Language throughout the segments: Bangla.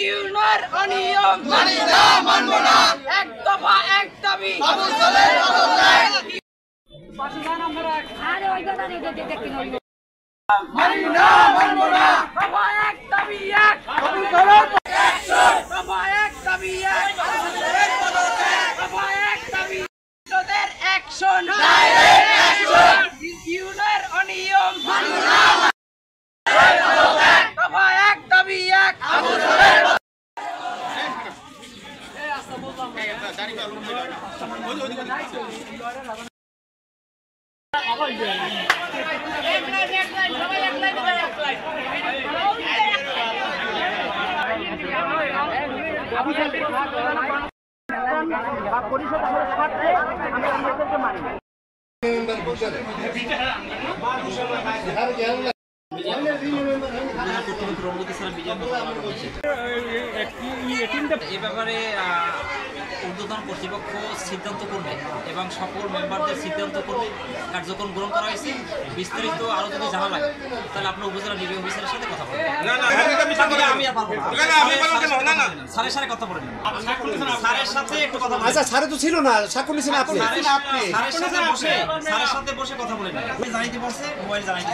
ইউনার অনিয়ম মানি না মানব না এক দফা এক দাবি আবু সালেহ পদত্যাগ পাকিস্তান আমরা আরে ওই কথা নেই দেখতে নয় মানি না মানব না দফা এক দাবি এক আবু সালেহ অ্যাকশন দফা এক দাবি এক আবু সালেহ পদত্যাগ দফা এক দাবি তোদের অ্যাকশন ডাইরেক্ট অ্যাকশন ইউনার অনিয়ম মানি না দফা এক দাবি এক আবু সালেহ এ ব্যাপারে ঊর্ধ্বতন কর্তৃপক্ষ সিদ্ধান্ত করবে এবং সকল মেম্বারদের সিদ্ধান্ত করবে কার্যক্রম গ্রহণ করা হয়েছে। বিস্তারিত আরো যদি জানা লাগে তাহলে আপনার উপজেলা নির্বাহী অফিসারের সাথে কথা বলবেন। আমি আর পারবো না, স্যারের সাথে কথা বলেন, স্যারের সাথে একটু কথা বলেন। আচ্ছা, স্যারে তো ছিল না, সাক্ষর নিছেন আপনি। স্যারের সাথে বসে কথা বলেন। জানাইতে বলছে, মোবাইল জানাইতে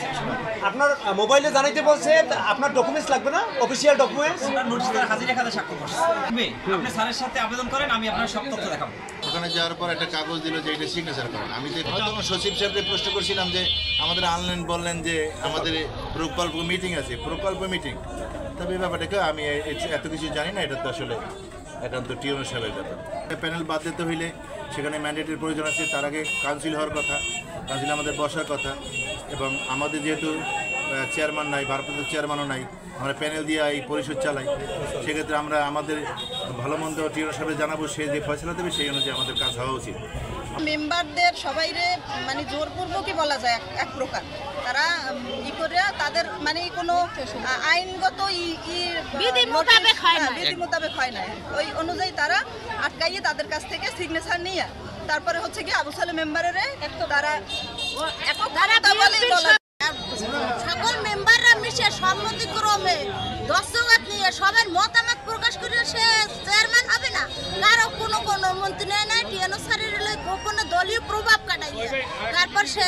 আপনার মোবাইলে জানাইতে বলছে, আপনার ডকুমেন্টস লাগবে না? অফিশিয়াল ডকুমেন্টস নোটিশ করে হাজিরা খাতে স্বাক্ষর করছে। আপনি স্যারের সাথে আবেদন করেন, আমি আপনার সব তথ্য দেখাবো। ওখানে যাওয়ার পর একটা কাগজ দিল যে এটা সিগনেচার করেন। আমি তো হয়তো সচিব সাহেবকে প্রশ্ন করছিলাম যে আমাদের অনলাইন বললেন যে আমাদের প্রকল্প মিটিং আছে, প্রকল্প মিটিং। তবে এই ব্যাপারটাকে আমি এত কিছু জানি না, এটা তো আসলে একান্ত টিওনো সাহেবের ব্যাপার। প্যানেল বাদ দিতে হইলে সেখানে ম্যান্ডেটের প্রয়োজন আছে, তার আগে কাউন্সিল হওয়ার কথা, কাউন্সিল আমাদের বসার কথা। এবং আমাদের যেহেতু চেয়ারম্যান নাই, ভারপ্রাপ্ত চেয়ারম্যানও নাই, আমরা প্যানেল দিয়ে এই পরিষদ চালাই। সেক্ষেত্রে আমরা আমাদের ভালো মন্দ টিওনো সাহেবের জানাবো, সে যে ফয়সলা দেবে সেই অনুযায়ী আমাদের কাজ হওয়া উচিত। মেম্বারদের সবাইরে মানে জোরপূর্বকই বলা যায় এক প্রকার, তারা ই করে তাদের মানে কোনো আইনগত বিধি মোতাবেক হয় না, ওই অনুযায়ী তারা আটকাইয়ে তাদের কাছ থেকে সিগনেচার নিয়ে তারপরে হচ্ছে কি আবু সালেহ মেম্বারের তারা সকল মেম্বাররা মিশে সম্মতিক্রমে দর্শক নিয়ে সবার মতামত প্রকাশ করে সে চেয়ারম্যান হবে না। কারো কোনো মন্ত্রী নেয় না, টিএনও স্যারের গোপনে দলীয় প্রভাব কাটাইয়ে তারপর সে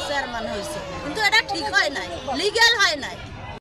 চেয়ারম্যান হয়েছে, কিন্তু এটা ঠিক হয় নাই, লিগ্যাল হয় নাই।